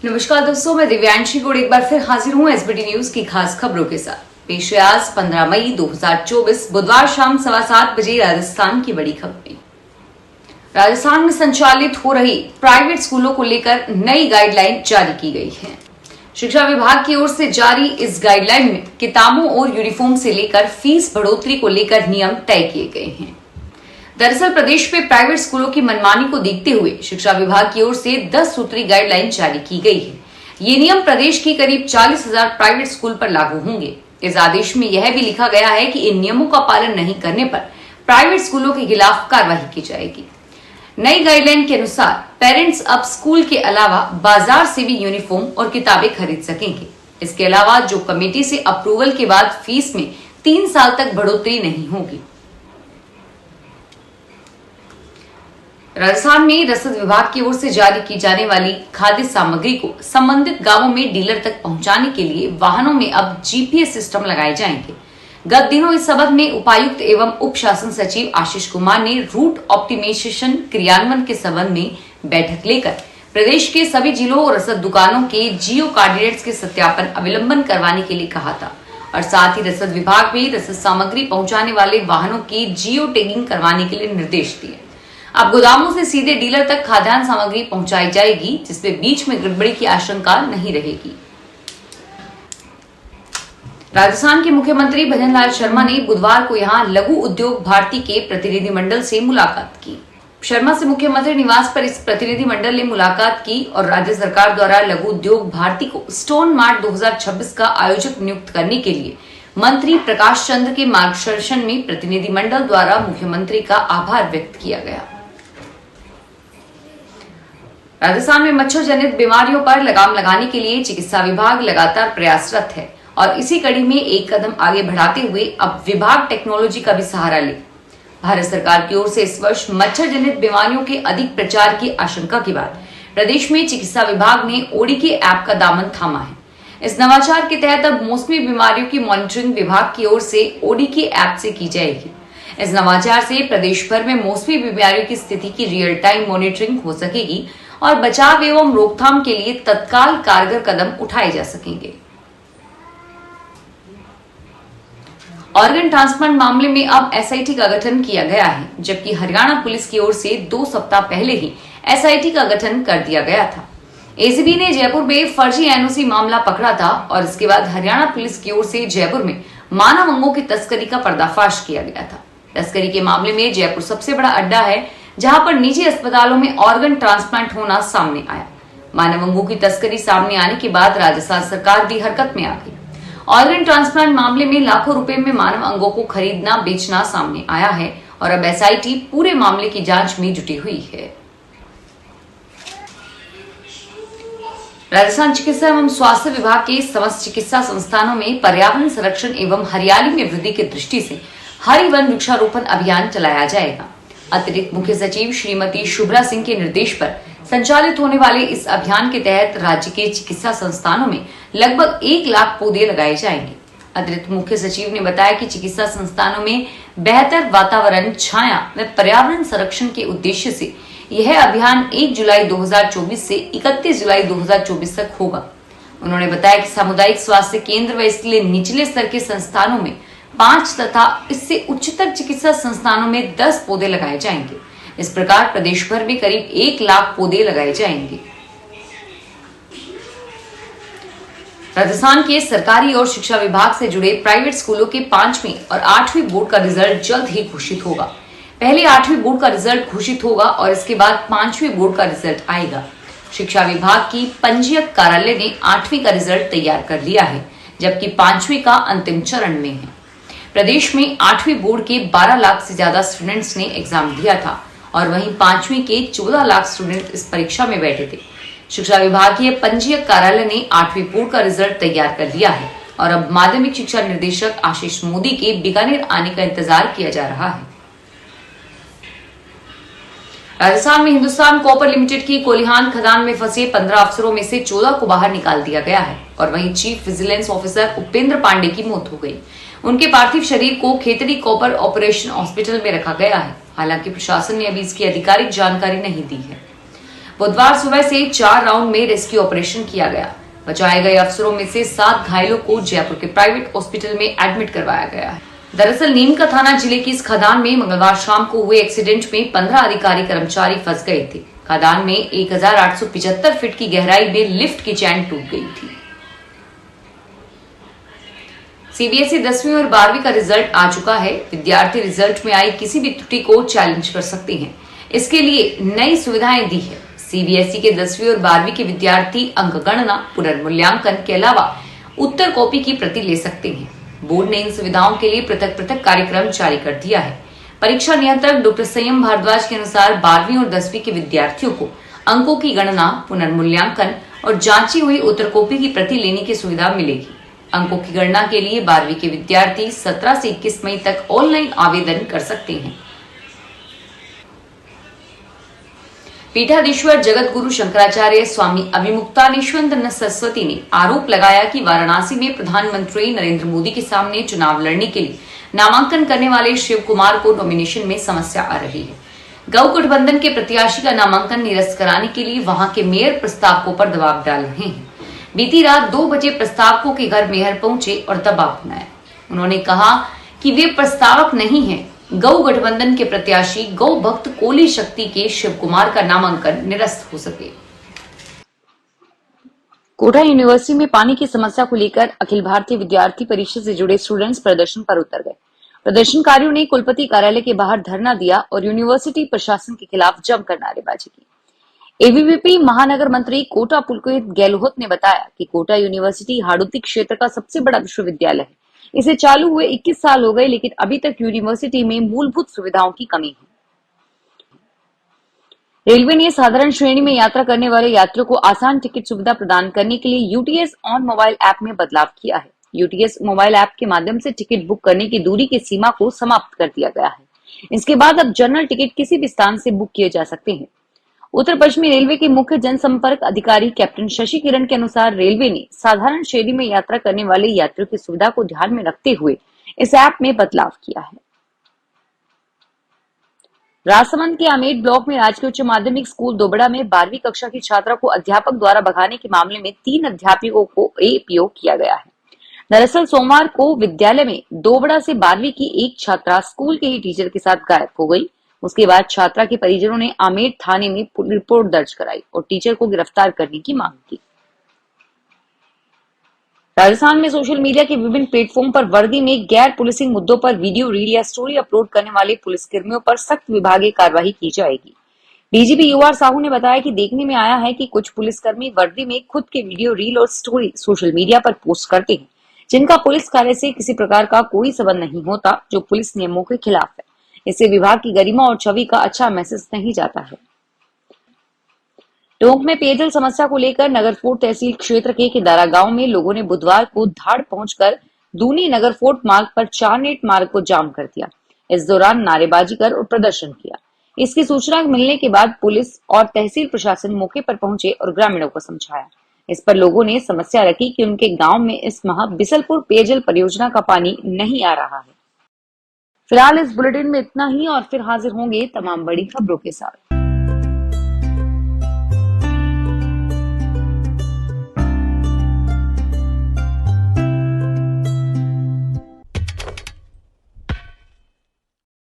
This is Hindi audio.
नमस्कार दोस्तों, मैं दिव्यांशी गुड़ एक बार फिर हाजिर हूं एसबीटी न्यूज की खास खबरों के साथ। पेश है आज 15 मई 2024 बुधवार शाम 7:15 बजे राजस्थान की बड़ी खबरें। राजस्थान में संचालित हो रही प्राइवेट स्कूलों को लेकर नई गाइडलाइन जारी की गई है। शिक्षा विभाग की ओर से जारी इस गाइडलाइन में किताबों और यूनिफॉर्म से लेकर फीस बढ़ोतरी को लेकर नियम तय किए गए हैं। दरअसल प्रदेश में प्राइवेट स्कूलों की मनमानी को देखते हुए शिक्षा विभाग की ओर से 10 सूत्री गाइडलाइन जारी की गई है। ये नियम प्रदेश की करीब 40,000 प्राइवेट स्कूल पर लागू होंगे। इस आदेश में यह भी लिखा गया है कि इन नियमों का पालन नहीं करने पर प्राइवेट स्कूलों के खिलाफ कार्रवाई की जाएगी। नई गाइडलाइन के अनुसार पेरेंट्स अब स्कूल के अलावा बाजार से भी यूनिफॉर्म और किताबें खरीद सकेंगे। इसके अलावा जो कमेटी से अप्रूवल के बाद फीस में 3 साल तक बढ़ोतरी नहीं होगी। राजस्थान में रसद विभाग की ओर से जारी की जाने वाली खाद्य सामग्री को संबंधित गांवों में डीलर तक पहुंचाने के लिए वाहनों में अब जीपीएस सिस्टम लगाए जाएंगे। गत दिनों इस संबंध में उपायुक्त एवं उप शासन सचिव आशीष कुमार ने रूट ऑप्टिमाइजेशन क्रियान्वयन के संबंध में बैठक लेकर प्रदेश के सभी जिलों और रसद दुकानों के जियो कोऑर्डिनेट्स के सत्यापन अवलंबन करवाने के लिए कहा था और साथ ही रसद विभाग में रसद सामग्री पहुंचाने वाले वाहनों की जियो टैगिंग करवाने के लिए निर्देश दिए। अब गोदामों से सीधे डीलर तक खाद्यान्न सामग्री पहुंचाई जाएगी, जिसमें बीच में गड़बड़ी की आशंका नहीं रहेगी। राजस्थान के मुख्यमंत्री भजनलाल शर्मा ने बुधवार को यहां लघु उद्योग भारती के प्रतिनिधिमंडल से मुलाकात की। शर्मा से मुख्यमंत्री निवास पर इस प्रतिनिधिमंडल ने मुलाकात की और राज्य सरकार द्वारा लघु उद्योग भारती को स्टोन मार्ट 2026 का आयोजक नियुक्त करने के लिए मंत्री प्रकाश चंद्र के मार्गदर्शन में प्रतिनिधिमंडल द्वारा मुख्यमंत्री का आभार व्यक्त किया गया। राजस्थान में मच्छर जनित बीमारियों पर लगाम लगाने के लिए चिकित्सा विभाग लगातार प्रयासरत है और इसी कड़ी में एक कदम आगे बढ़ाते हुए अब विभाग टेक्नोलॉजी का भी सहारा ले। भारत सरकार की ओर से इस वर्ष मच्छर जनित बीमारियों के अधिक प्रचार की आशंका के बाद प्रदेश में चिकित्सा विभाग ने ओडीके ऐप का दामन थामा है। इस नवाचार के तहत अब मौसमी बीमारियों की मॉनिटरिंग विभाग की ओर से ओडीके ऐप से की जाएगी। इस नवाचार से प्रदेश भर में मौसमी बीमारियों की स्थिति की रियल टाइम मॉनिटरिंग हो सकेगी और बचाव एवं रोकथाम के लिए तत्काल कारगर कदम उठाए जा सकेंगे। ऑर्गन ट्रांसप्लांट मामले में अब एसआईटी का गठन किया गया है, जबकि हरियाणा पुलिस की ओर से 2 सप्ताह पहले ही एसआईटी का गठन कर दिया गया था। एसीबी ने जयपुर में फर्जी एनओसी मामला पकड़ा था और इसके बाद हरियाणा पुलिस की ओर से जयपुर में मानव अंगों की तस्करी का पर्दाफाश किया गया था। तस्करी के मामले में जयपुर सबसे बड़ा अड्डा है, जहां पर निजी अस्पतालों में ऑर्गन ट्रांसप्लांट होना सामने आया। मानव अंगों की तस्करी सामने आने के बाद राजस्थान सरकार भी हरकत में आ गई। ऑर्गन ट्रांसप्लांट मामले में लाखों रुपए में मानव अंगों को खरीदना बेचना सामने आया है और अब एसआईटी पूरे मामले की जांच में जुटी हुई है। राजस्थान चिकित्सा एवं स्वास्थ्य विभाग के समस्त चिकित्सा संस्थानों में पर्यावरण संरक्षण एवं हरियाली में वृद्धि की दृष्टि से हरि वन वृक्षारोपण अभियान चलाया जाएगा। अतिरिक्त मुख्य सचिव श्रीमती शुभ्रा सिंह के निर्देश पर संचालित होने वाले इस अभियान के तहत राज्य के चिकित्सा संस्थानों में लगभग 1 लाख पौधे लगाए जाएंगे। अतिरिक्त मुख्य सचिव ने बताया कि चिकित्सा संस्थानों में बेहतर वातावरण, छाया व पर्यावरण संरक्षण के उद्देश्य से यह अभियान 1 जुलाई 2024 से 31 जुलाई 2024 तक होगा। उन्होंने बताया कि सामुदायिक स्वास्थ्य केंद्र व इसलिए निचले स्तर के संस्थानों में 5 तथा इससे उच्चतर चिकित्सा संस्थानों में 10 पौधे लगाए जाएंगे। इस प्रकार प्रदेश भर में करीब 1 लाख पौधे लगाए जाएंगे। राजस्थान के सरकारी और शिक्षा विभाग से जुड़े प्राइवेट स्कूलों के 5वीं और 8वीं बोर्ड का रिजल्ट जल्द ही घोषित होगा। पहले 8वीं बोर्ड का रिजल्ट घोषित होगा और इसके बाद 5वीं बोर्ड का रिजल्ट आएगा। शिक्षा विभाग की पंजीयक कार्यालय ने 8वीं का रिजल्ट तैयार कर लिया है, जबकि 5वीं का अंतिम चरण में है। प्रदेश में 8वीं बोर्ड के 12 लाख से ज्यादा स्टूडेंट्स ने एग्जाम दिया था और वहीं 5वीं के 14 लाख स्टूडेंट इस परीक्षा में बैठे थे। शिक्षा विभाग के पंजीयक कार्यालय ने 8वीं बोर्ड का रिजल्ट तैयार कर लिया है और अब माध्यमिक शिक्षा निर्देशक आशीष मोदी के बीकानेर आने का इंतजार किया जा रहा है। राजस्थान में हिंदुस्तान कॉपर लिमिटेड की कोलिहान खदान में फंसे 15 अफसरों में से 14 को बाहर निकाल दिया गया है और वहीं chief vigilance officer Upendra Pandey की मौत हो गई। उनके पार्थिव शरीर को खेतड़ी कॉपर ऑपरेशन हॉस्पिटल में रखा गया है। हालांकि प्रशासन ने अभी इसकी आधिकारिक जानकारी नहीं दी है। बुधवार सुबह से 4 राउंड में रेस्क्यू ऑपरेशन किया गया। बचाए गए अफसरों में से 7 घायलों को जयपुर के प्राइवेट हॉस्पिटल में एडमिट करवाया गया है। दरअसल नीम का थाना जिले की इस खदान में मंगलवार शाम को हुए एक्सीडेंट में 15 अधिकारी कर्मचारी फंस गए थे। खदान में 1875 फीट की गहराई में लिफ्ट की चैन टूट गई थी। सीबीएसई 10वीं और 12वीं का रिजल्ट आ चुका है। विद्यार्थी रिजल्ट में आई किसी भी त्रुटि को चैलेंज कर सकते हैं। इसके लिए नई सुविधाएं दी है। सीबीएसई के 10वीं और 12वीं के विद्यार्थी अंक गणना, पुनर्मूल्यांकन के अलावा उत्तर कॉपी की प्रति ले सकते हैं। बोर्ड ने इन सुविधाओं के लिए पृथक पृथक कार्यक्रम जारी कर दिया है। परीक्षा नियंत्रक डॉक्टर संयम भारद्वाज के अनुसार 12वीं और 10वीं के विद्यार्थियों को अंकों की गणना, पुनर्मूल्यांकन और जांची हुई उत्तर कॉपी की प्रति लेने की सुविधा मिलेगी। अंकों की गणना के लिए 12वीं के विद्यार्थी 17 से 21 मई तक ऑनलाइन आवेदन कर सकते हैं। पीठाधीश्वर जगत गुरु शंकराचार्य स्वामी अभिमुक्तानंद सरस्वती ने आरोप लगाया कि वाराणसी में प्रधानमंत्री नरेंद्र मोदी के सामने चुनाव लड़ने के लिए नामांकन करने वाले शिव कुमार को नॉमिनेशन में समस्या आ रही है। गौ गठबंधन के प्रत्याशी का नामांकन निरस्त कराने के लिए वहां के मेयर प्रस्तावकों पर दबाव डाल रहे हैं। बीती रात 2 बजे प्रस्तावकों के घर मेयर पहुंचे और दबाव बनाया। उन्होंने कहा कि वे प्रस्तावक नहीं हैं। गौ गठबंधन के प्रत्याशी गौ भक्त कोली शक्ति के शिव कुमार का नामांकन निरस्त हो सके। कोटा यूनिवर्सिटी में पानी की समस्या को लेकर अखिल भारतीय विद्यार्थी परिषद से जुड़े स्टूडेंट्स प्रदर्शन पर उतर गए। प्रदर्शनकारियों ने कुलपति कार्यालय के बाहर धरना दिया और यूनिवर्सिटी प्रशासन के खिलाफ जमकर नारेबाजी की। एबीवीपी महानगर मंत्री कोटा पुलकित गहलोत ने बताया कि कोटा यूनिवर्सिटी हाड़ौती क्षेत्र का सबसे बड़ा विश्वविद्यालय है। इसे चालू हुए 21 साल हो गए, लेकिन अभी तक यूनिवर्सिटी में मूलभूत सुविधाओं की कमी है। रेलवे ने साधारण श्रेणी में यात्रा करने वाले यात्रियों को आसान टिकट सुविधा प्रदान करने के लिए यूटीएस ऑन मोबाइल ऐप में बदलाव किया है। यूटीएस मोबाइल ऐप के माध्यम से टिकट बुक करने की दूरी की सीमा को समाप्त कर दिया गया है। इसके बाद अब जनरल टिकट किसी भी स्थान से बुक किए जा सकते हैं। उत्तर पश्चिमी रेलवे के मुख्य जनसंपर्क अधिकारी कैप्टन शशि किरण के अनुसार रेलवे ने साधारण श्रेणी में यात्रा करने वाले यात्रियों की सुविधा को ध्यान में रखते हुए इस ऐप में बदलाव किया है। राजसमंद के आमेट ब्लॉक में राजकीय उच्च माध्यमिक स्कूल दोबड़ा में 12वीं कक्षा की छात्रा को अध्यापक द्वारा भगाने के मामले में 3 अध्यापकों को एपीओ किया गया है। दरअसल सोमवार को विद्यालय में दोबड़ा से 12वीं की एक छात्रा स्कूल के ही टीचर के साथ गायब हो गई। उसके बाद छात्रा के परिजनों ने आमेर थाने में रिपोर्ट दर्ज कराई और टीचर को गिरफ्तार करने की मांग की। राजस्थान में सोशल मीडिया के विभिन्न प्लेटफॉर्म पर वर्दी में गैर पुलिसिंग मुद्दों पर वीडियो, रील या स्टोरी अपलोड करने वाले पुलिसकर्मियों पर सख्त विभागीय कार्रवाई की जाएगी। डीजीपी यूआर साहू ने बताया कि देखने में आया है कि कुछ पुलिसकर्मी वर्दी में खुद के वीडियो, रील और स्टोरी सोशल मीडिया पर पोस्ट करते हैं, जिनका पुलिस कार्य से किसी प्रकार का कोई संबंध नहीं होता, जो पुलिस नियमों के खिलाफ है। इससे विभाग की गरिमा और छवि का अच्छा मैसेज नहीं जाता है। टोंक में पेयजल समस्या को लेकर नगरफोर्ट तहसील क्षेत्र के केदारा गांव में लोगों ने बुधवार को धाड़ पहुंचकर दूनी नगरफोर्ट मार्ग पर 4 नेट मार्ग को जाम कर दिया। इस दौरान नारेबाजी कर और प्रदर्शन किया। इसकी सूचना मिलने के बाद पुलिस और तहसील प्रशासन मौके पर पहुंचे और ग्रामीणों को समझाया। इस पर लोगों ने समस्या रखी कि उनके गांव में इस माह बिसलपुर पेयजल परियोजना का पानी नहीं आ रहा है। फिलहाल इस बुलेटिन में इतना ही और फिर हाजिर होंगे तमाम बड़ी खबरों के साथ।